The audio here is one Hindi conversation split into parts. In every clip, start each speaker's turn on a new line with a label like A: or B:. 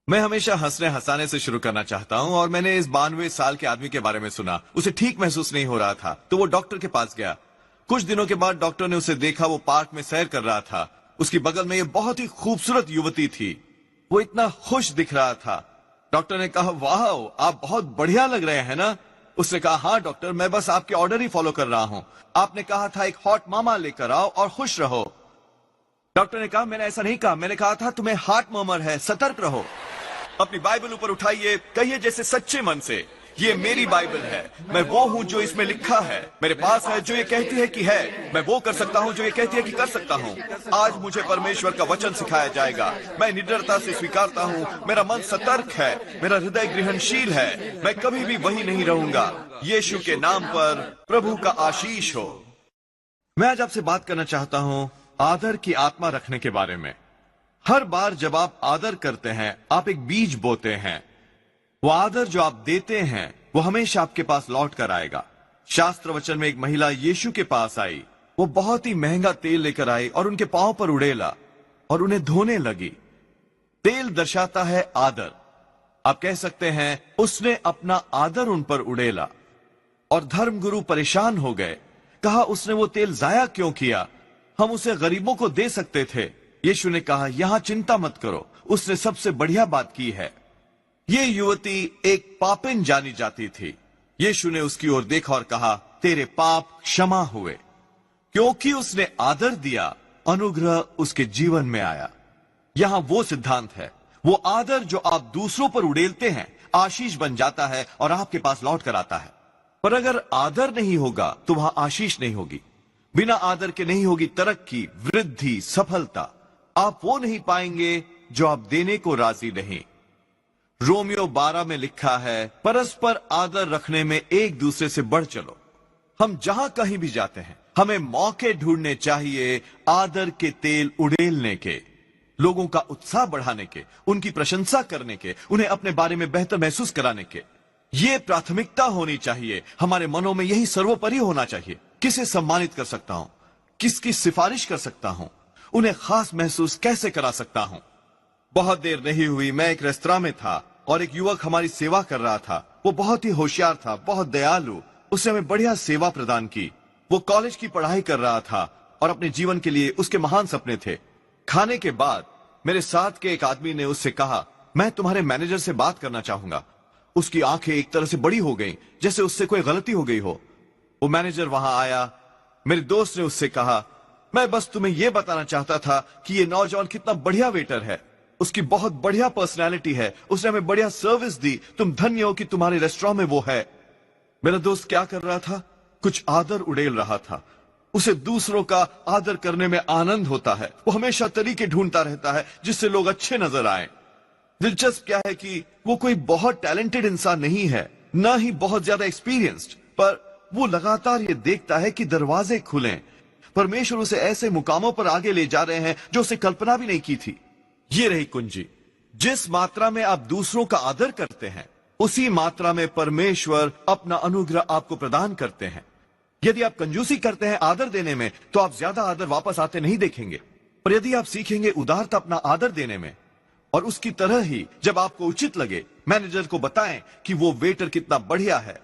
A: मैं हमेशा हंसने हंसाने से शुरू करना चाहता हूँ और मैंने इस 92 साल के आदमी के बारे में सुना। उसे ठीक महसूस नहीं हो रहा था तो वो डॉक्टर के पास गया। कुछ दिनों के बाद डॉक्टर ने उसे देखा, वो पार्क में सैर कर रहा था। उसकी बगल में ये बहुत ही खूबसूरत युवती थी। वो इतना खुश दिख रहा था। डॉक्टर ने कहा, वाह आप बहुत बढ़िया लग रहे हैं ना। उसने कहा, हाँ डॉक्टर, मैं बस आपके ऑर्डर ही फॉलो कर रहा हूँ। आपने कहा था एक हॉट मामा लेकर आओ और खुश रहो। डॉक्टर ने कहा, मैंने ऐसा नहीं कहा, मैंने कहा था तुम्हें हार्ट मर्मर है, सतर्क रहो। अपनी बाइबल ऊपर उठाइए, कहिए जैसे सच्चे मन से, ये मेरी बाइबल है, मैं वो हूं जो इसमें लिखा है। मेरे पास है जो ये कहती है कि है, मैं वो कर सकता हूं जो ये कहती है कि कर सकता हूं। आज मुझे परमेश्वर का वचन सिखाया जाएगा। मैं निडरता से स्वीकारता हूं, मेरा मन सतर्क है, मेरा हृदय ग्रहणशील है, मैं कभी भी वही नहीं रहूंगा। यीशु के नाम पर प्रभु का आशीष हो। मैं आज आपसे बात करना चाहता हूं आदर की आत्मा रखने के बारे में। हर बार जब आप आदर करते हैं, आप एक बीज बोते हैं। वो आदर जो आप देते हैं वो हमेशा आपके पास लौट कर आएगा। शास्त्र वचन में एक महिला यीशु के पास आई। वो बहुत ही महंगा तेल लेकर आई और उनके पांव पर उड़ेला और उन्हें धोने लगी। तेल दर्शाता है आदर। आप कह सकते हैं उसने अपना आदर उन पर उड़ेला। और धर्मगुरु परेशान हो गए। कहा, उसने वो तेल जाया क्यों किया, हम उसे गरीबों को दे सकते थे। यीशु ने कहा, यहां चिंता मत करो, उसने सबसे बढ़िया बात की है। ये युवती एक पापिन जानी जाती थी। यीशु ने उसकी ओर देखा और कहा, तेरे पाप क्षमा हुए। क्योंकि उसने आदर दिया, अनुग्रह उसके जीवन में आया। यहां वो सिद्धांत है, वो आदर जो आप दूसरों पर उड़ेलते हैं आशीष बन जाता है और आपके पास लौट कर आता है। पर अगर आदर नहीं होगा तो वहां आशीष नहीं होगी। बिना आदर के नहीं होगी तरक्की, वृद्धि, सफलता। आप वो नहीं पाएंगे जो आप देने को राजी नहीं। रोमियो 12 में लिखा है, परस्पर आदर रखने में एक दूसरे से बढ़ चलो। हम जहां कहीं भी जाते हैं हमें मौके ढूंढने चाहिए आदर के तेल उड़ेलने के, लोगों का उत्साह बढ़ाने के, उनकी प्रशंसा करने के, उन्हें अपने बारे में बेहतर महसूस कराने के। ये प्राथमिकता होनी चाहिए। हमारे मनों में यही सर्वोपरि होना चाहिए। किसे सम्मानित कर सकता हूं, किसकी सिफारिश कर सकता हूं, उन्हें खास महसूस कैसे करा सकता हूं। बहुत देर नहीं हुई, मैं एक रेस्तरां में था और एक युवक हमारी सेवा कर रहा था। वो बहुत ही होशियार था, बहुत दयालु। उसने हमें बढ़िया सेवा प्रदान की। वो कॉलेज की पढ़ाई कर रहा था और अपने जीवन के लिए उसके महान सपने थे। खाने के बाद मेरे साथ के एक आदमी ने उससे कहा, मैं तुम्हारे मैनेजर से बात करना चाहूंगा। उसकी आंखें एक तरह से बड़ी हो गईं, जैसे उससे कोई गलती हो गई हो। वो मैनेजर वहां आया। मेरे दोस्त ने उससे कहा, मैं बस तुम्हें यह बताना चाहता था कि ये नौजवान कितना बढ़िया वेटर है, उसकी बहुत बढ़िया पर्सनालिटी है, उसने हमें बढ़िया सर्विस दी, तुम धन्य हो कि तुम्हारे रेस्टोरेंट में वो है। मेरा दोस्त क्या कर रहा था, कुछ आदर उड़ेल रहा था। उसे दूसरों का आदर करने में आनंद होता है। वो हमेशा तरीके ढूंढता रहता है जिससे लोग अच्छे नजर आए। दिलचस्प क्या है कि वो कोई बहुत टैलेंटेड इंसान नहीं है, ना ही बहुत ज्यादा एक्सपीरियंस्ड, पर वो लगातार ये देखता है कि दरवाजे खुलें। परमेश्वर उसे ऐसे मुकामों पर आगे ले जा रहे हैं जो उसे कल्पना भी नहीं की थी। ये रही कुंजी। जिस मात्रा में आप दूसरों का आदर करते हैं उसी मात्रा में परमेश्वर अपना अनुग्रह आपको प्रदान करते हैं। यदि आप कंजूसी करते हैं आदर देने में तो आप ज्यादा आदर वापस आते नहीं देखेंगे। पर यदि आप सीखेंगे उदारता अपना आदर देने में, और उसकी तरह ही जब आपको उचित लगे मैनेजर को बताएं कि वो वेटर कितना बढ़िया है,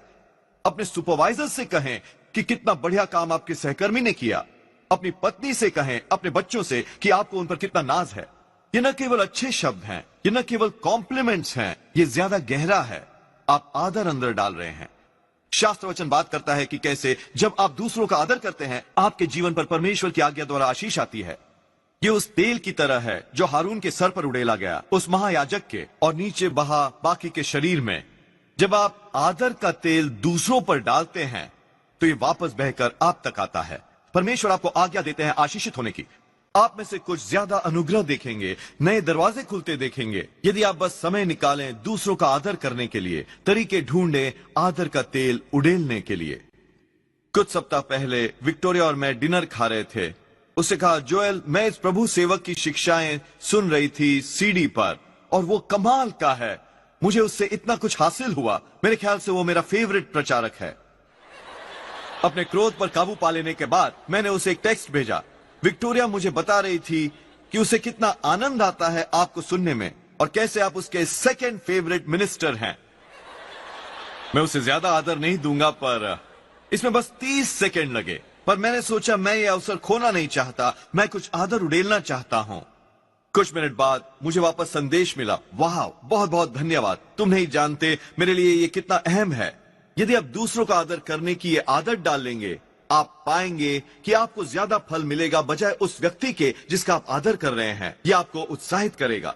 A: अपने सुपरवाइजर से कहें कि कितना बढ़िया काम आपके सहकर्मी ने किया, अपनी पत्नी से कहें, अपने बच्चों से कि आपको उन पर कितना नाज है। ये न केवल अच्छे शब्द हैं, ये न केवल कॉम्प्लीमेंट्स हैं, ये ज्यादा गहरा है। आप आदर अंदर डाल रहे हैं। शास्त्र वचन बात करता है कि कैसे जब आप दूसरों का आदर करते हैं आपके जीवन पर परमेश्वर की आज्ञा द्वारा आशीष आती है। ये उस तेल की तरह है जो हारून के सर पर उड़ेला गया, उस महायाजक के, और नीचे बहा बाकी के शरीर में। जब आप आदर का तेल दूसरों पर डालते हैं तो ये वापस बहकर आप तक आता है। परमेश्वर आपको आज्ञा देते हैं आशीषित होने की। आप में से कुछ ज्यादा अनुग्रह देखेंगे, नए दरवाजे खुलते देखेंगे यदि आप बस समय निकालें दूसरों का आदर करने के लिए, तरीके ढूंढें आदर का तेल उड़ेलने के लिए। कुछ सप्ताह पहले विक्टोरिया और मैं डिनर खा रहे थे। उससे कहा, जोएल, मैं इस प्रभु सेवक की शिक्षाएं सुन रही थी सीडी पर और वो कमाल का है। मुझे उससे इतना कुछ हासिल हुआ। मेरे ख्याल से वो मेरा फेवरेट प्रचारक है। अपने क्रोध पर काबू पा लेने के बाद मैंने उसे एक टेक्स्ट भेजा। विक्टोरिया मुझे बता रही थी कि उसे कितना आनंद आता है आपको सुनने में। और कैसे आप उसके सेकंड फेवरेट मिनिस्टर हैं। मैं उसे ज्यादा आदर नहीं दूंगा, पर इसमें बस 30 सेकंड लगे। पर मैंने सोचा मैं ये अवसर खोना नहीं चाहता, मैं कुछ आदर उड़ेलना चाहता हूं। कुछ मिनट बाद मुझे वापस संदेश मिला, वाह बहुत बहुत धन्यवाद, तुम नहीं जानते मेरे लिए ये कितना अहम है। यदि आप दूसरों का आदर करने की ये आदत डाल लेंगे, आप पाएंगे कि आपको ज्यादा फल मिलेगा बजाय उस व्यक्ति के जिसका आप आदर कर रहे हैं। यह आपको उत्साहित करेगा।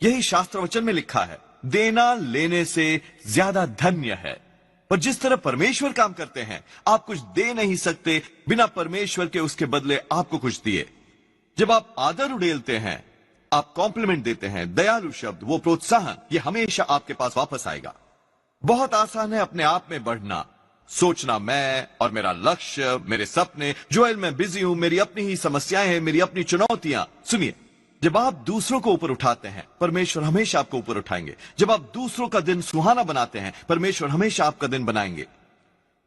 A: यही शास्त्र वचन में लिखा है, देना लेने से ज्यादा धन्य है। पर जिस तरह परमेश्वर काम करते हैं, आप कुछ दे नहीं सकते बिना परमेश्वर के उसके बदले आपको कुछ दिए। जब आप आदर उड़ेलते हैं, आप कॉम्प्लीमेंट देते हैं, दयालु शब्द, वो प्रोत्साहन, ये हमेशा आपके पास वापस आएगा। बहुत आसान है अपने आप में बढ़ना, सोचना मैं और मेरा लक्ष्य, मेरे सपने, जोएल मैं बिजी हूं, मेरी अपनी ही समस्याएं हैं, मेरी अपनी चुनौतियां। सुनिए, जब आप दूसरों को ऊपर उठाते हैं, परमेश्वर हमेशा आपको ऊपर उठाएंगे। जब आप दूसरों का दिन सुहाना बनाते हैं, परमेश्वर हमेशा आपका दिन बनाएंगे।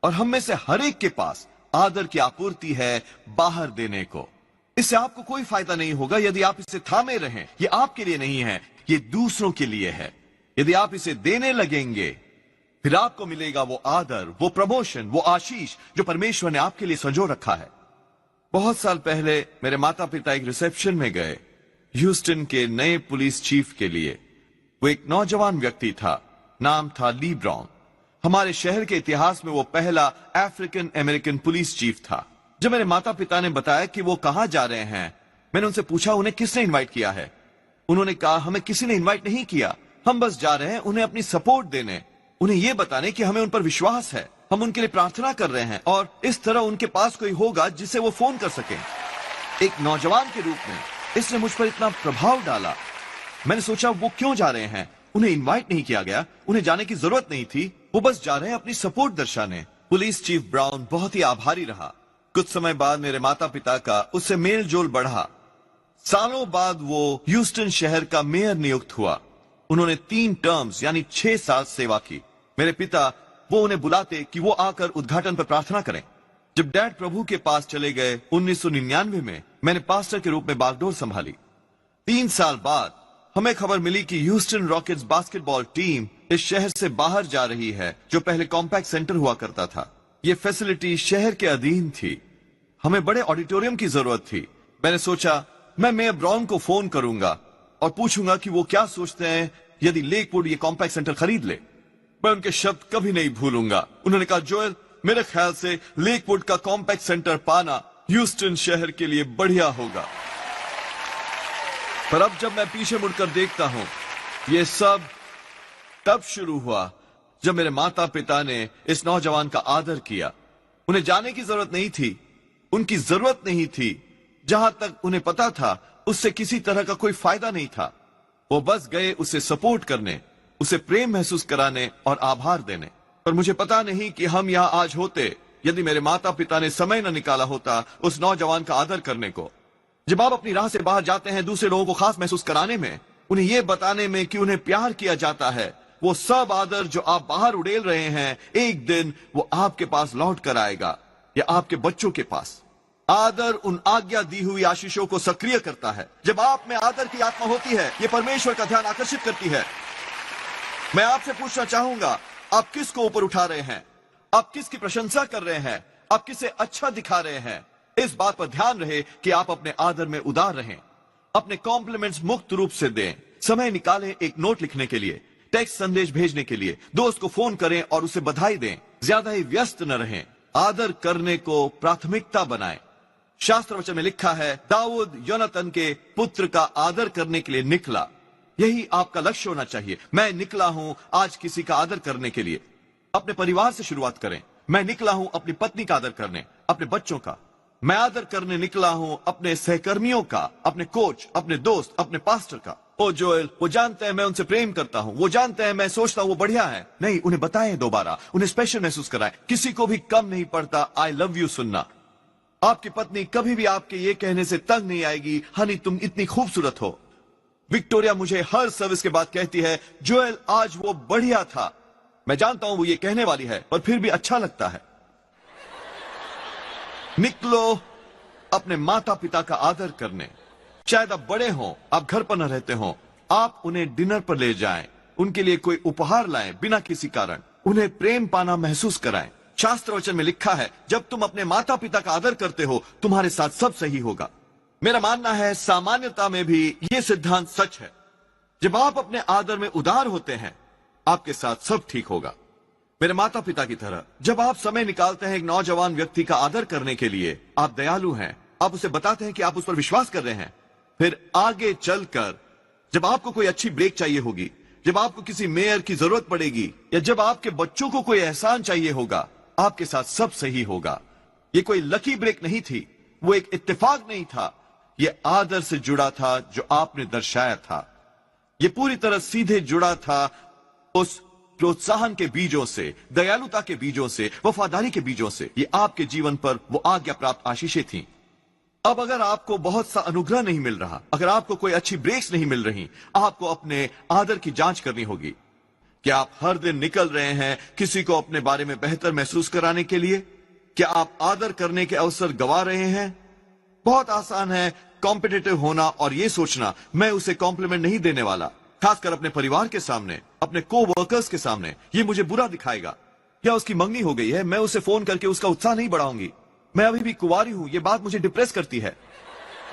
A: और हम में से हर एक के पास आदर की आपूर्ति है बाहर देने को। इससे आपको कोई फायदा नहीं होगा यदि आप इसे थामे रहें। ये आपके लिए नहीं है, ये दूसरों के लिए है। यदि आप इसे देने लगेंगे, फिर आपको मिलेगा वो आदर, वो प्रमोशन, वो आशीष जो परमेश्वर ने आपके लिए संजो रखा है। बहुत साल पहले मेरे माता पिता एक रिसेप्शन में गए ह्यूस्टन के नए पुलिस चीफ के लिए। वो एक नौजवान व्यक्ति था, नाम था ली ब्राउन। हमारे शहर के इतिहास में वो पहला अफ्रीकन अमेरिकन पुलिस चीफ था। जब मेरे माता पिता ने बताया कि वो कहां जा रहे हैं, मैंने उनसे पूछा उन्हें किसने इनवाइट किया है। उन्होंने कहा हमें किसी ने इनवाइट नहीं किया, हम बस जा रहे हैं उन्हें अपनी सपोर्ट देने, उन्हें यह बताने कि हमें उन पर विश्वास है, हम उनके लिए प्रार्थना कर रहे हैं और इस तरह उनके पास कोई होगा जिसे वो फोन कर सके। एक नौजवान के रूप में इसने मुझ पर इतना प्रभाव डाला। मैंने सोचा वो क्यों जा रहे हैं, उन्हें इनवाइट नहीं किया गया, उन्हें जाने की जरूरत नहीं थी, वो बस जा रहे हैं अपनी सपोर्ट दर्शाने। पुलिस चीफ ब्राउन बहुत ही आभारी रहा। कुछ समय बाद मेरे माता पिता का उससे मेल जोल बढ़ा। सालों बाद वो ह्यूस्टन शहर का मेयर नियुक्त हुआ। उन्होंने 3 टर्म्स यानी 6 साल सेवा की। मेरे पिता वो उन्हें बुलाते कि वो आकर उद्घाटन पर प्रार्थना करें। जब डैड प्रभु के पास चले गए 1999 में, मैंने पास्टर के रूप में बागडोर संभाली। 3 साल बाद हमें खबर मिली कि ह्यूस्टन रॉकेट्स बास्केटबॉल टीम इस शहर से बाहर जा रही है, जो पहले कॉम्पैक्ट सेंटर हुआ करता था। ये फैसिलिटी शहर के अधीन थी। हमें बड़े ऑडिटोरियम की जरूरत थी। मैंने सोचा मैं मेयर ब्राउन को फोन करूंगा और पूछूंगा कि वो क्या सोचते हैं यदि लेकवुड ये कॉम्पैक्ट सेंटर खरीद ले। मैं उनके शब्द कभी नहीं भूलूंगा। उन्होंने कहा, जोएल मेरे ख्याल से लेकवुड का कॉम्पैक्ट सेंटर पाना ह्यूस्टन शहर के लिए बढ़िया होगा। पर अब जब मैं पीछे मुड़कर देखता हूं, ये सब तब शुरू हुआ जब मेरे माता पिता ने इस नौजवान का आदर किया। उन्हें जाने की जरूरत नहीं थी, उनकी जरूरत नहीं थी। जहां तक उन्हें पता था उससे किसी तरह का कोई फायदा नहीं था। वो बस गए उसे सपोर्ट करने, उसे प्रेम महसूस कराने और आभार देने। पर मुझे पता नहीं कि हम यहां आज होते यदि मेरे माता पिता ने समय न निकाला होता उस नौजवान का आदर करने को। जब आप अपनी राह से बाहर जाते हैं दूसरे लोगों को खास महसूस कराने में, उन्हें यह बताने में कि उन्हें प्यार किया जाता है, वो सब आदर जो आप बाहर उड़ेल रहे हैं, एक दिन वो आपके पास लौट कर आएगा या आपके बच्चों के पास। आदर उन आज्ञा दी हुई आशीषों को सक्रिय करता है। जब आप में आदर की आत्मा होती है, ये परमेश्वर का ध्यान आकर्षित करती है। मैं आपसे पूछना चाहूंगा, आप किसको ऊपर उठा रहे हैं? आप किसकी प्रशंसा कर रहे हैं? आप किसे अच्छा दिखा रहे हैं? इस बात पर ध्यान रहे कि आप अपने आदर में उदार रहें। अपने कॉम्प्लीमेंट्स मुक्त रूप से दें। समय निकालें एक नोट लिखने के लिए, टेक्स्ट संदेश भेजने के लिए, दोस्त को फोन करें और उसे बधाई दें। ज्यादा ही व्यस्त न रहें। आदर करने को प्राथमिकता बनाएं। शास्त्र वचन में लिखा है, दाऊद योनातन के पुत्र का आदर करने के लिए निकला। यही आपका लक्ष्य होना चाहिए। मैं निकला हूं आज किसी का आदर करने के लिए। अपने परिवार से शुरुआत करें। मैं निकला हूं अपनी पत्नी का आदर करने, अपने बच्चों का। मैं आदर करने निकला हूं अपने सहकर्मियों का, अपने कोच, अपने दोस्त, अपने पास्टर का। ओ जोएल, वो जानते हैं मैं उनसे प्रेम करता हूं, वो जानते हैं मैं सोचता हूं वो बढ़िया है। नहीं, उन्हें बताएं दोबारा, उन्हें स्पेशल महसूस कराएं। किसी को भी कम नहीं पड़ता आई लव यू सुनना। आपकी पत्नी कभी भी आपके ये कहने से तंग नहीं आएगी, हनी तुम इतनी खूबसूरत हो। विक्टोरिया मुझे हर सर्विस के बाद कहती है, जोएल आज वो बढ़िया था। मैं जानता हूं वो ये कहने वाली है, पर फिर भी अच्छा लगता है। निकलो अपने माता पिता का आदर करने। शायद आप बड़े हों, आप घर पर न रहते हों, आप उन्हें डिनर पर ले जाएं, उनके लिए कोई उपहार लाएं बिना किसी कारण, उन्हें प्रेम पाना महसूस कराएं। शास्त्र वचन में लिखा है, जब तुम अपने माता पिता का आदर करते हो तुम्हारे साथ सब सही होगा। मेरा मानना है सामान्यता में भी यह सिद्धांत सच है। जब आप अपने आदर में उदार होते हैं आपके साथ सब ठीक होगा। मेरे माता पिता की तरह जब आप समय निकालते हैं एक नौजवान व्यक्ति का आदर करने के लिए, आप दयालु हैं, आप उसे बताते हैं कि आप उस पर विश्वास कर रहे हैं, फिर आगे चलकर जब आपको कोई अच्छी ब्रेक चाहिए होगी, जब आपको किसी मेयर की जरूरत पड़ेगी, या जब आपके बच्चों को कोई एहसान चाहिए होगा, आपके साथ सब सही होगा। यह कोई लकी ब्रेक नहीं थी, वो एक इत्तेफाक नहीं था, यह आदर से जुड़ा था जो आपने दर्शाया था। यह पूरी तरह सीधे जुड़ा था उस प्रोत्साहन के बीजों से, दयालुता के बीजों से, वफादारी के बीजों से। ये आपके जीवन पर वो आज्ञा प्राप्त आशीषें थीं। अब अगर आपको बहुत सा अनुग्रह नहीं मिल रहा, अगर आपको कोई अच्छी ब्रेक्स नहीं मिल रही, आपको अपने आदर की जांच करनी होगी। क्या आप हर दिन निकल रहे हैं किसी को अपने बारे में बेहतर महसूस कराने के लिए? क्या आप आदर करने के अवसर गंवा रहे हैं? बहुत आसान है कॉम्पिटिटिव होना और यह सोचना मैं उसे कॉम्प्लीमेंट नहीं देने वाला, खासकर अपने परिवार के सामने, अपने को वर्कर्स के सामने। ये मुझे बुरा दिखाएगा। क्या उसकी मंगनी हो गई है, मैं उसे फोन करके उसका उत्साह नहीं बढ़ाऊंगी। मैं अभी भी कुंवारी हूं, यह बात मुझे डिप्रेस करती है।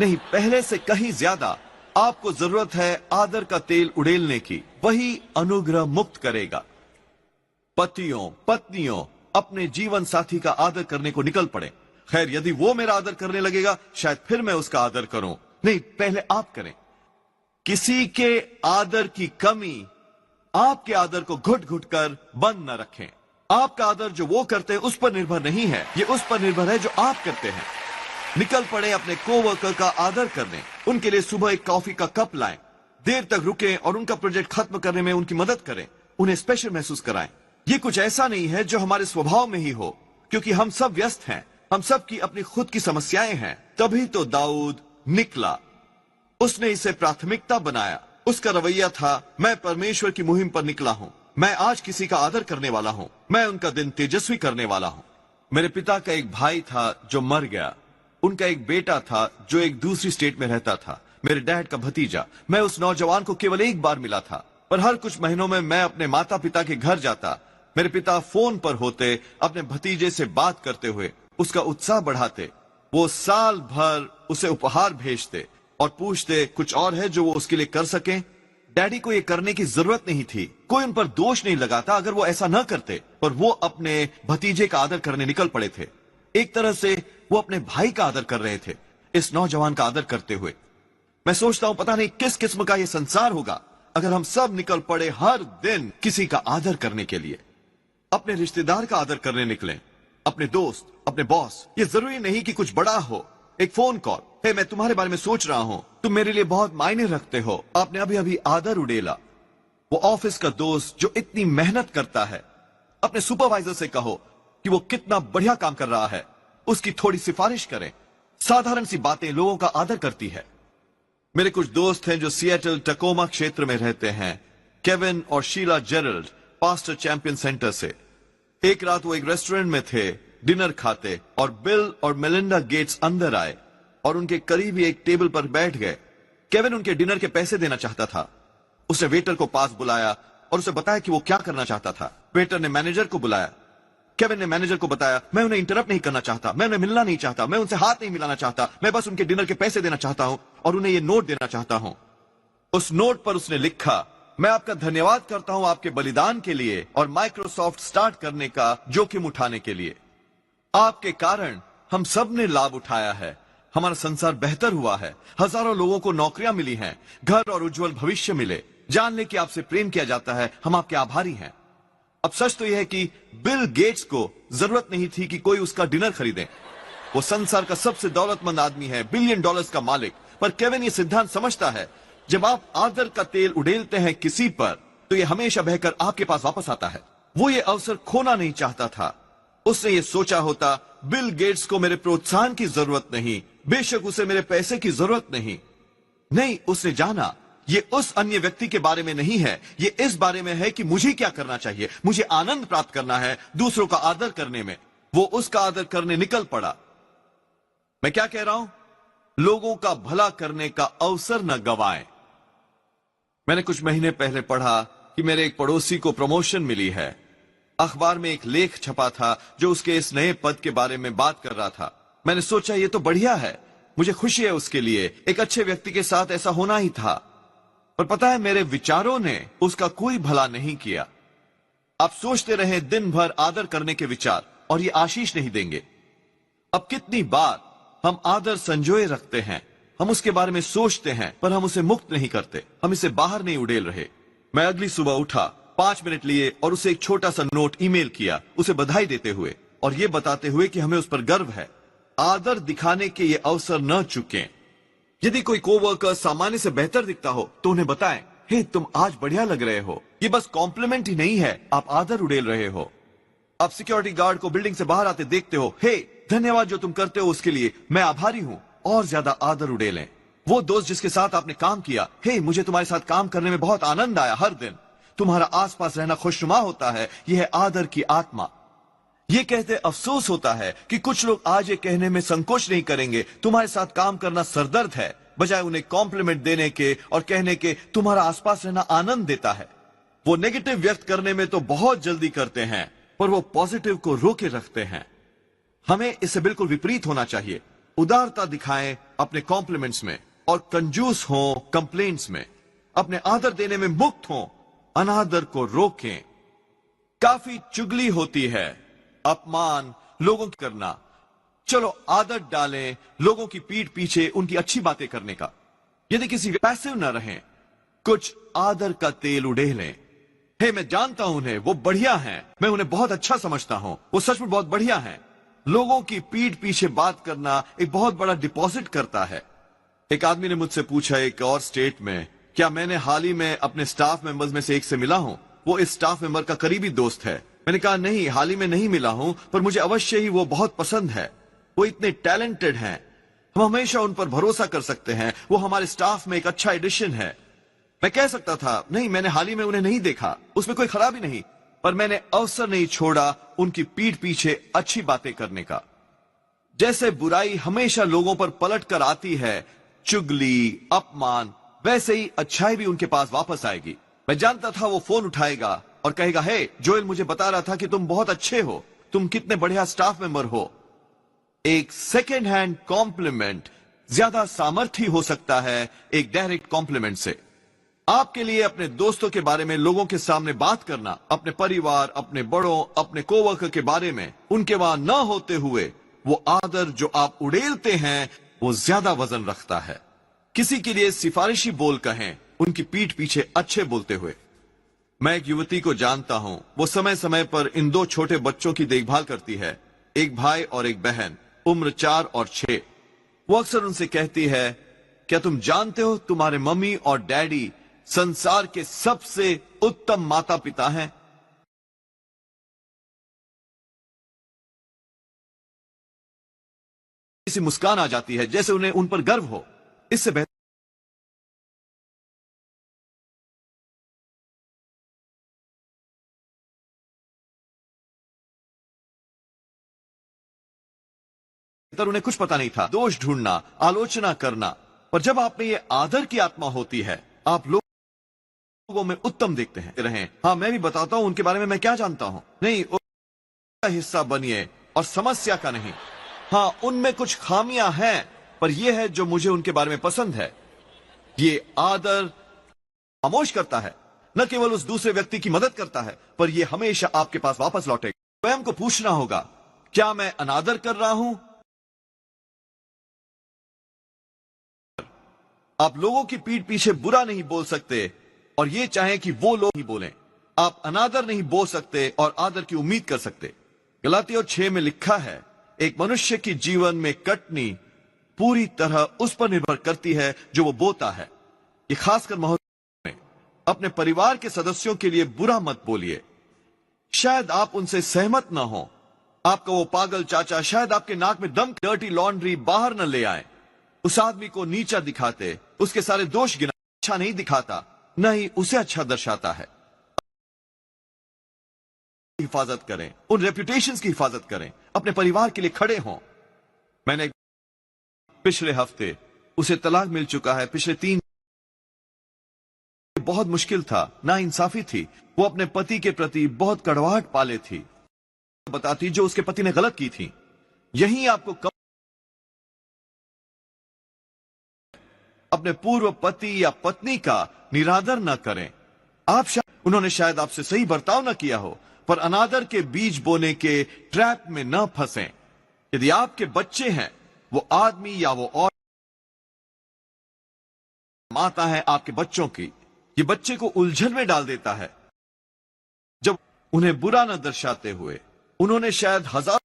A: नहीं, पहले से कहीं ज्यादा आपको जरूरत है आदर का तेल उड़ेलने की, वही अनुग्रह मुक्त करेगा। पतियों पत्नियों अपने जीवन साथी का आदर करने को निकल पड़े। खैर, यदि वो मेरा आदर करने लगेगा शायद फिर मैं उसका आदर करूं। नहीं, पहले आप करें। किसी के आदर की कमी आपके आदर को घुट घुट कर बंद न रखें। आपका आदर जो वो करते हैं उस पर निर्भर नहीं है, ये उस पर निर्भर है जो आप करते हैं। निकल पड़े अपने कोवर्कर का आदर करने, उनके लिए सुबह एक कॉफी का कप लाएं, देर तक रुकें और उनका प्रोजेक्ट खत्म करने में उनकी मदद करें, उन्हें स्पेशल महसूस कराएं। ये कुछ ऐसा नहीं है जो हमारे स्वभाव में ही हो, क्योंकि हम सब व्यस्त हैं, हम सब की अपनी खुद की समस्याएं हैं। तभी तो दाऊद निकला, उसने इसे प्राथमिकता बनाया। उसका रवैया था, मैं परमेश्वर की मुहिम पर निकला हूं, मैं आज किसी का आदर करने वाला हूं, मैं उनका दिन तेजस्वी करने वाला हूं। मेरे पिता का एक भाई था जो मर गया, उनका एक बेटा था जो एक दूसरी स्टेट में रहता था, मेरे डैड का भतीजा। मैं उस नौजवान को केवल एक बार मिला था, पर हर कुछ महीनों में मैं अपने माता पिता के घर जाता। मेरे पिता फोन पर होते, अपने भतीजे से बात करते हुए उसका उत्साह बढ़ाते। वो साल भर उसे उपहार भेजते और पूछते कुछ और है जो वो उसके लिए कर सकें। डैडी को ये करने की जरूरत नहीं थी, कोई उन पर दोष नहीं लगाता अगर वो ऐसा न करते, पर वो अपने भतीजे का आदर करने निकल पड़े थे। एक तरह से वो अपने भाई का आदर कर रहे थे, इस नौजवान का आदर करते हुए। मैं सोचता हूं पता नहीं किस किस्म का ये संसार होगा अगर हम सब निकल पड़े हर दिन किसी का आदर करने के लिए। अपने रिश्तेदार का आदर करने निकलें, अपने दोस्त, अपने बॉस। ये जरूरी नहीं कि कुछ बड़ा हो, एक फोन कॉल, हे मैं तुम्हारे बारे में सोच रहा हूं, तुम मेरे लिए बहुत मायने रखते हो, आपने अभी अभी आदर उड़ेला। वो ऑफिस का दोस्त जो इतनी मेहनत करता है, अपने सुपरवाइजर से कहो कि वो कितना बढ़िया काम कर रहा है, उसकी थोड़ी सिफारिश करें। साधारण सी बातें लोगों का आदर करती है। मेरे कुछ दोस्त हैं जो सिएटल टकोमा क्षेत्र में रहते हैं, केविन और Sheila Gerald, pastor Champion Centre से। एक रात वो एक रेस्टोरेंट में थे, डिनर खाते, और बिल और मेलिंडा गेट्स अंदर आए और उनके करीब ही एक टेबल पर बैठ गए। केविन उनके डिनर के पैसे देना चाहता था। उसने वेटर को पास बुलाया और उसे बताया कि वो क्या करना चाहता था। वेटर ने मैनेजर को बुलाया। केविन ने मैनेजर को बताया, मैं उन्हें इंटरप्ट नहीं करना चाहता, मैं उन्हें मिलना नहीं चाहता, मैं उनसे हाथ नहीं मिलाना चाहता, मैं बस उनके डिनर के पैसे देना चाहता हूं और उन्हें ये नोट देना चाहता हूं। उस नोट पर उसने लिखा, मैं आपका धन्यवाद करता हूं आपके बलिदान के लिए और माइक्रोसॉफ्ट स्टार्ट करने का जोखिम उठाने के लिए। आपके कारण हम सब ने लाभ उठाया है, हमारा संसार बेहतर हुआ है, हजारों लोगों को नौकरियां मिली हैं, घर और उज्जवल भविष्य मिले। जान ले कि आपसे प्रेम किया जाता है, हम आपके आभारी हैं। अब सच तो यह है कि बिल गेट्स को जरूरत नहीं थी कि कोई उसका डिनर खरीदे। वो संसार का सबसे दौलतमंद आदमी है, $बिलियन का मालिक। पर केविन ये सिद्धांत समझता है, जब आप आदर का तेल उड़ेलते हैं किसी पर, तो ये हमेशा बहकर आपके पास वापस आता है। वो ये अवसर खोना नहीं चाहता था। उसने ये सोचा होता, बिल गेट्स को मेरे प्रोत्साहन की जरूरत नहीं, बेशक उसे मेरे पैसे की जरूरत नहीं। नहीं, उसने जाना ये उस अन्य व्यक्ति के बारे में नहीं है, ये इस बारे में है कि मुझे क्या करना चाहिए। मुझे आनंद प्राप्त करना है दूसरों का आदर करने में। वो उसका आदर करने निकल पड़ा। मैं क्या कह रहा हूं? लोगों का भला करने का अवसर न गवाएं। मैंने कुछ महीने पहले पढ़ा कि मेरे एक पड़ोसी को प्रमोशन मिली है। अखबार में एक लेख छपा था जो उसके इस नए पद के बारे में बात कर रहा था। मैंने सोचा ये तो बढ़िया है, मुझे खुशी है उसके लिए, एक अच्छे व्यक्ति के साथ ऐसा होना ही था। पर पता है, मेरे विचारों ने उसका कोई भला नहीं किया। आप सोचते रहे दिन भर आदर करने के विचार, और ये आशीष नहीं देंगे। अब कितनी बार हम आदर संजोए रखते हैं, हम उसके बारे में सोचते हैं, पर हम उसे मुक्त नहीं करते, हम इसे बाहर नहीं उड़ेल रहे। मैं अगली सुबह उठा, 5 मिनट लिए और उसे एक छोटा सा नोट ईमेल किया, उसे बधाई देते हुए और ये बताते हुए कि हमें उस पर गर्व है। आदर दिखाने के ये अवसर न चुकें। यदि कोई कोवर्कर सामान्य से बेहतर दिखता हो तो उन्हें बताएं, हे तुम आज बढ़िया लग रहे हो। ये बस कॉम्प्लीमेंट ही नहीं है, आप आदर उड़ेल रहे हो। आप सिक्योरिटी गार्ड को बिल्डिंग से बाहर आते देखते हो, हे धन्यवाद जो तुम करते हो उसके लिए, मैं आभारी हूं, और ज्यादा आदर उड़ेलें। वो दोस्त जिसके साथ आपने काम किया, हे मुझे तुम्हारे साथ काम करने में बहुत आनंद आया, हर दिन तुम्हारा आसपास रहना खुशनुमा होता है, यह है आदर की आत्मा। ये कहते अफसोस होता है कि कुछ लोग आज ये कहने में संकोच नहीं करेंगे तुम्हारे साथ काम करना सरदर्द है, बजाय उन्हें कॉम्प्लीमेंट देने के और कहने के तुम्हारा आसपास रहना आनंद देता है। वो नेगेटिव व्यक्त करने में तो बहुत जल्दी करते हैं, पर वो पॉजिटिव को रोके रखते हैं। हमें इससे बिल्कुल विपरीत होना चाहिए। उदारता दिखाएं अपने कॉम्प्लीमेंट्स में और कंजूस हो कंप्लेंट्स में। अपने आदर देने में मुक्त हो, अनादर को रोकें। काफी चुगली होती है, अपमान लोगों की करना। चलो आदत डालें लोगों की पीठ पीछे उनकी अच्छी बातें करने का। यदि किसी पैसिव न रहें, कुछ आदर का तेल उड़ेलें। हे मैं जानता हूं उन्हें, वो बढ़िया हैं, मैं उन्हें बहुत अच्छा समझता हूं, वो सच में बहुत बढ़िया हैं। लोगों की पीठ पीछे बात करना एक बहुत बड़ा डिपॉजिट करता है। एक आदमी ने मुझसे पूछा एक और स्टेट में, क्या मैंने हाल ही में अपने स्टाफ मेंबर्स में से एक से मिला हूं, वो इस स्टाफ मेंबर का करीबी दोस्त है। मैंने कहा नहीं, हाल ही में नहीं मिला हूं, पर मुझे अवश्य ही वो बहुत पसंद है। वो इतने टैलेंटेड हैं, हम हमेशा उन पर भरोसा कर सकते हैं, वो हमारे स्टाफ में एक अच्छा एडिशन है। मैं कह सकता था नहीं, मैंने हाल ही में उन्हें नहीं देखा, उसमें कोई खराबी नहीं, पर मैंने अवसर नहीं छोड़ा उनकी पीठ पीछे अच्छी बातें करने का। जैसे बुराई हमेशा लोगों पर पलट कर आती है, चुगली अपमान, वैसे ही अच्छाई भी उनके पास वापस आएगी। मैं जानता था वो फोन उठाएगा और कहेगा, हे जोएल मुझे बता रहा था कि तुम बहुत अच्छे हो, तुम कितने बढ़िया स्टाफ मेंबर हो। एक सेकेंड हैंड कॉम्प्लीमेंट ज्यादा सामर्थ्य हो सकता है एक डायरेक्ट कॉम्प्लीमेंट से। आपके लिए अपने दोस्तों के बारे में लोगों के सामने बात करना, अपने परिवार, अपने बड़ों, अपने कोवर्कर के बारे में उनके वहां न होते हुए, वो आदर जो आप उड़ेलते हैं वो ज्यादा वजन रखता है। किसी के लिए सिफारिशी बोल कहें, उनकी पीठ पीछे अच्छे बोलते हुए। मैं एक युवती को जानता हूं, वो समय समय पर इन 2 छोटे बच्चों की देखभाल करती है, एक भाई और एक बहन, उम्र 4 और 6। वो अक्सर उनसे कहती है, क्या तुम जानते हो तुम्हारे मम्मी और डैडी संसार के सबसे उत्तम माता पिता हैं। इसी मुस्कान आ जाती है जैसे उन्हें उन पर गर्व हो। इससे बेहतर उन्हें कुछ पता नहीं था। दोष ढूंढना, आलोचना करना, पर जब आप में ये आदर की आत्मा होती है, आप लोगों में उत्तम देखते हैं रहें। हाँ, मैं भी बताता हूं उनके बारे में मैं क्या जानता हूं। नहीं, उसका हिस्सा बनिए और समस्या का नहीं। हाँ, उनमें कुछ खामियां हैं, पर यह है जो मुझे उनके बारे में पसंद है। ये आदर खामोश करता है, न केवल उस दूसरे व्यक्ति की मदद करता है, पर यह हमेशा आपके पास वापस लौटेगा। स्वयं को पूछना होगा, क्या मैं अनादर कर रहा हूं? आप लोगों की पीठ पीछे बुरा नहीं बोल सकते और ये चाहें कि वो लोग ही बोलें। आप अनादर नहीं बोल सकते और आदर की उम्मीद कर सकते। गलातियों 6 में लिखा है, एक मनुष्य की जीवन में कटनी पूरी तरह उस पर निर्भर करती है जो वो बोता है। ये खासकर महोत्सव में अपने परिवार के सदस्यों के लिए बुरा मत बोलिए। शायद आप उनसे सहमत ना हो। आपका वो पागल चाचा शायद आपके नाक में दम डर्टी लॉन्ड्री बाहर न ले आए। उस आदमी को नीचा दिखाते, उसके सारे दोष गिना अच्छा नहीं दिखाता, न ही उसे अच्छा दर्शाता है। हिफाजत करें, उन रेपुटेशंस की हिफाजत करें, अपने परिवार के लिए खड़े हों। मैंने पिछले हफ्ते, उसे तलाक मिल चुका है, पिछले 3 बहुत मुश्किल था, नाइंसाफी थी। वो अपने पति के प्रति बहुत कड़वाहट पाले थी, बताती जो उसके पति ने गलत की थी। यही आपको अपने पूर्व पति या पत्नी का निरादर न करें। उन्होंने शायद आपसे सही बर्ताव न किया हो, पर अनादर के बीज बोने के ट्रैप में न फंसें। यदि आपके बच्चे हैं, वो आदमी या वो और माता है आपके बच्चों की, ये बच्चे को उलझन में डाल देता है। जब उन्हें बुरा न दर्शाते हुए, उन्होंने शायद हजार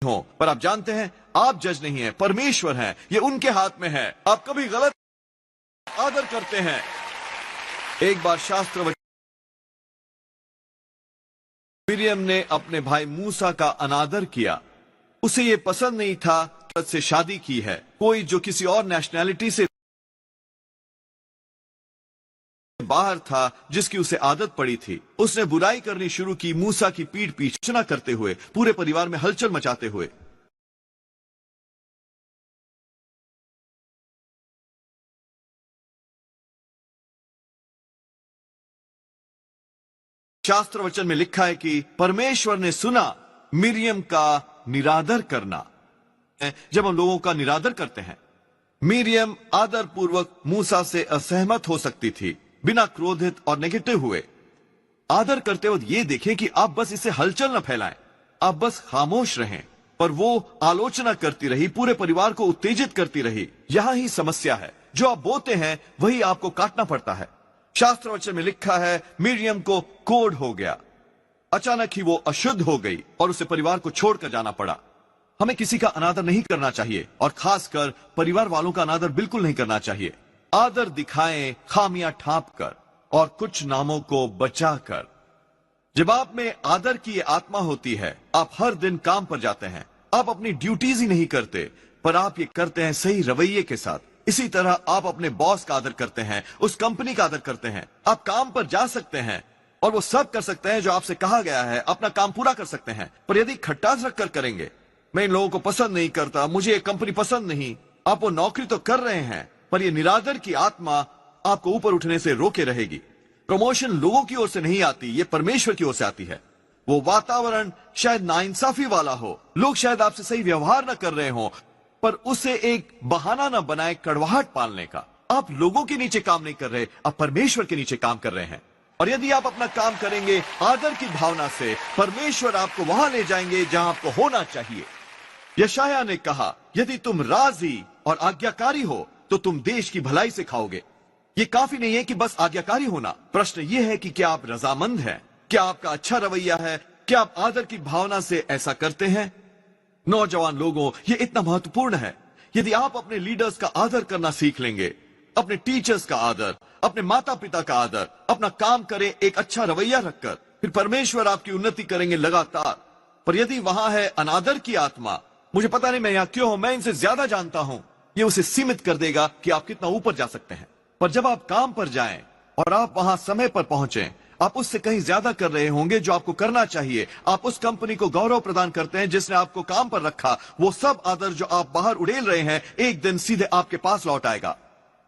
A: हो, पर आप जानते हैं आप जज नहीं हैं, परमेश्वर हैं, ये उनके हाथ में है। आप कभी गलत आदर करते हैं। एक बार शास्त्र मिरियम ने अपने भाई मूसा का अनादर किया। उसे यह पसंद नहीं था कि से शादी की है, कोई जो किसी और नेशनैलिटी से बाहर था, जिसकी उसे आदत पड़ी थी। उसने बुराई करनी शुरू की, मूसा की पीठ पीछे करते हुए, पूरे परिवार में हलचल मचाते हुए। शास्त्र वचन में लिखा है कि परमेश्वर ने सुना मिरियम का निरादर करना। जब हम लोगों का निरादर करते हैं, मिरियम आदर पूर्वक मूसा से असहमत हो सकती थी, बिना क्रोधित और नेगेटिव हुए। आदर करते वक्त यह देखें कि आप बस इसे हलचल न फैलाएं, आप बस खामोश रहें। पर वो आलोचना करती रही, पूरे परिवार को उत्तेजित करती रही। यहां ही समस्या है, जो आप बोते हैं वही आपको काटना पड़ता है। शास्त्र वचन में लिखा है मिरियम को कोढ़ हो गया, अचानक ही वो अशुद्ध हो गई और उसे परिवार को छोड़कर जाना पड़ा। हमें किसी का अनादर नहीं करना चाहिए, और खासकर परिवार वालों का अनादर बिल्कुल नहीं करना चाहिए। आदर दिखाएं खामियां ठाप कर और कुछ नामों को बचाकर। जब आप में आदर की आत्मा होती है, आप हर दिन काम पर जाते हैं। आप अपनी ड्यूटीज ही नहीं करते, पर आप ये करते हैं सही रवैये के साथ। इसी तरह आप अपने बॉस का आदर करते हैं, उस कंपनी का आदर करते हैं। आप काम पर जा सकते हैं और वो सब कर सकते हैं जो आपसे कहा गया है, अपना काम पूरा कर सकते हैं। पर यदि खट्टास रखकर करेंगे, मैं इन लोगों को पसंद नहीं करता, मुझे ये कंपनी पसंद नहीं, आप वो नौकरी तो कर रहे हैं, पर ये निरादर की आत्मा आपको ऊपर उठने से रोके रहेगी। प्रमोशन लोगों की ओर से नहीं आती, ये परमेश्वर की ओर से आती है। वो वातावरण शायद नाइंसाफी वाला हो, लोग शायद आपसे सही व्यवहार न कर रहे हो, पर उसे एक बहाना न बनाए कड़वाहट पालने का। आप लोगों के नीचे काम नहीं कर रहे, आप परमेश्वर के नीचे काम कर रहे हैं। और यदि आप अपना काम करेंगे आदर की भावना से, परमेश्वर आपको वहां ले जाएंगे जहां आपको होना चाहिए। यशाया ने कहा, यदि तुम राजी और आज्ञाकारी हो तो तुम देश की भलाई से खाओगे। ये काफी नहीं है कि बस आज्ञाकारी होना। प्रश्न यह है कि क्या आप रजामंद हैं? क्या आपका अच्छा रवैया है? क्या आप आदर की भावना से ऐसा करते हैं? नौजवान लोगों, ये इतना महत्वपूर्ण है। यदि आप अपने लीडर्स का आदर करना सीख लेंगे, अपने टीचर्स का आदर, अपने माता पिता का आदर, अपना काम करें एक अच्छा रवैया रखकर, फिर परमेश्वर आपकी उन्नति करेंगे लगातार। पर यदि वहां है अनादर की आत्मा, मुझे पता नहीं मैं यहां क्यों हूं, मैं इनसे ज्यादा जानता हूं, ये उसे सीमित कर देगा कि आप कितना ऊपर जा सकते हैं। पर जब आप काम पर जाएं और आप वहां समय पर पहुंचें, आप उससे कहीं ज्यादा कर रहे होंगे जो आपको करना चाहिए। आप उस कंपनी को गौरव प्रदान करते हैं जिसने आपको काम पर रखा। वो सब आदर जो आप बाहर उड़ेल रहे हैं, एक दिन सीधे आपके पास लौट आएगा।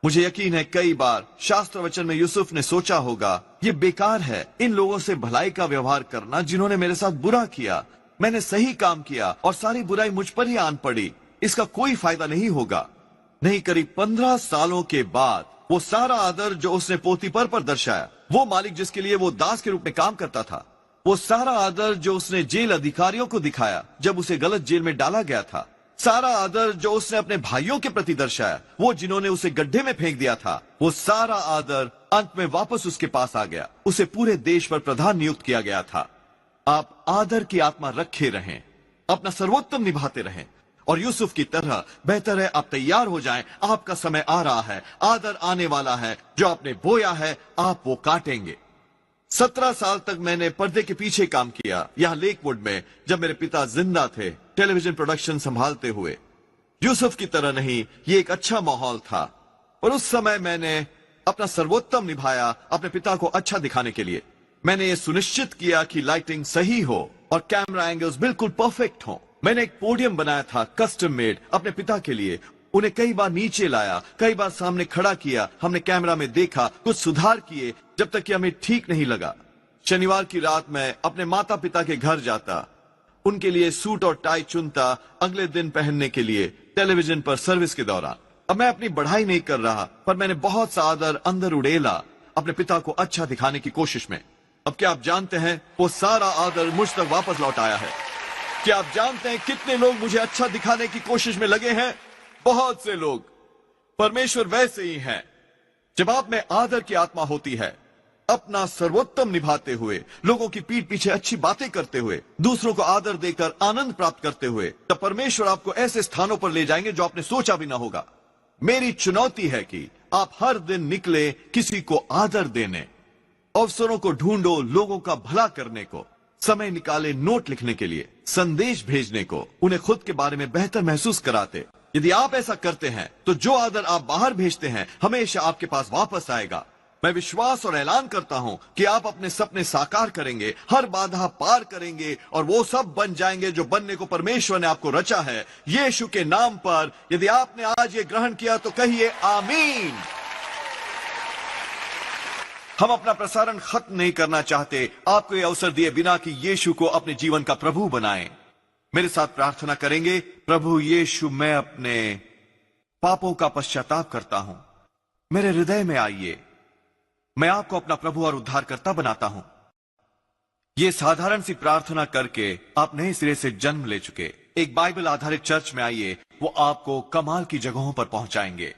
A: मुझे यकीन है कई बार शास्त्र वचन में यूसुफ ने सोचा होगा, ये बेकार है इन लोगों से भलाई का व्यवहार करना जिन्होंने मेरे साथ बुरा किया। मैंने सही काम किया और सारी बुराई मुझ पर ही आन पड़ी, इसका कोई फायदा नहीं होगा। नहीं, करीब 15 सालों के बाद वो सारा आदर जो उसने पोतीपर पर दर्शाया, वो मालिक जिसके लिए वो दास के रूप में काम करता था, वो सारा आदर जो उसने जेल अधिकारियों को दिखाया जब उसे गलत जेल में डाला गया था, सारा आदर जो उसने अपने भाइयों के प्रति दर्शाया, वो जिन्होंने उसे गड्ढे में फेंक दिया था, वो सारा आदर अंत में वापस उसके पास आ गया। उसे पूरे देश पर प्रधान नियुक्त किया गया था। आप आदर की आत्मा रखे रहें, अपना सर्वोत्तम निभाते रहें, और यूसुफ की तरह बेहतर है आप तैयार हो जाएं। आपका समय आ रहा है, आदर आने वाला है। जो आपने बोया है आप वो काटेंगे। 17 साल तक मैंने पर्दे के पीछे काम किया, यहां लेकवुड में, जब मेरे पिता जिंदा थे, टेलीविजन प्रोडक्शन संभालते हुए। यूसुफ की तरह नहीं, ये एक अच्छा माहौल था, और उस समय मैंने अपना सर्वोत्तम निभाया अपने पिता को अच्छा दिखाने के लिए। मैंने ये सुनिश्चित किया कि लाइटिंग सही हो और कैमरा एंगल्स बिल्कुल परफेक्ट हो। मैंने एक पोडियम बनाया था, कस्टम मेड, अपने पिता के लिए। उन्हें कई बार नीचे लाया, कई बार सामने खड़ा किया, हमने कैमरा में देखा, कुछ सुधार किए, जब तक कि हमें ठीक नहीं लगा। शनिवार की रात मैं अपने माता पिता के घर जाता, उनके लिए सूट और टाई चुनता अगले दिन पहनने के लिए टेलीविजन पर सर्विस के दौरान। अब मैं अपनी बढ़ाई नहीं कर रहा, पर मैंने बहुत सा आदर अंदर उड़ेला अपने पिता को अच्छा दिखाने की कोशिश में। अब क्या आप जानते हैं, वो सारा आदर मुझ तक वापस लौट आया है। क्या आप जानते हैं कितने लोग मुझे अच्छा दिखाने की कोशिश में लगे हैं? बहुत से लोग। परमेश्वर वैसे ही है। जब आप में आदर की आत्मा होती है, अपना सर्वोत्तम निभाते हुए, लोगों की पीठ पीछे अच्छी बातें करते हुए, दूसरों को आदर देकर आनंद प्राप्त करते हुए, तब परमेश्वर आपको ऐसे स्थानों पर ले जाएंगे जो आपने सोचा भी ना होगा। मेरी चुनौती है कि आप हर दिन निकले किसी को आदर देने, अवसरों को ढूंढो लोगों का भला करने को, समय निकाले नोट लिखने के लिए, संदेश भेजने को, उन्हें खुद के बारे में बेहतर महसूस कराते। यदि आप ऐसा करते हैं तो जो आदर आप बाहर भेजते हैं हमेशा आपके पास वापस आएगा। मैं विश्वास और ऐलान करता हूं कि आप अपने सपने साकार करेंगे, हर बाधा पार करेंगे और वो सब बन जाएंगे जो बनने को परमेश्वर ने आपको रचा है। यीशु के नाम पर यदि आपने आज ये ग्रहण किया तो कहिए आमीन। हम अपना प्रसारण खत्म नहीं करना चाहते आपको ये अवसर दिए बिना कि यीशु को अपने जीवन का प्रभु बनाएं। मेरे साथ प्रार्थना करेंगे। प्रभु यीशु, मैं अपने पापों का पश्चाताप करता हूं, मेरे हृदय में आइए। मैं आपको अपना प्रभु और उद्धारकर्ता बनाता हूं। यह साधारण सी प्रार्थना करके आप नए सिरे से जन्म ले चुके एक बाइबल आधारित चर्च में आइए, वो आपको कमाल की जगहों पर पहुंचाएंगे।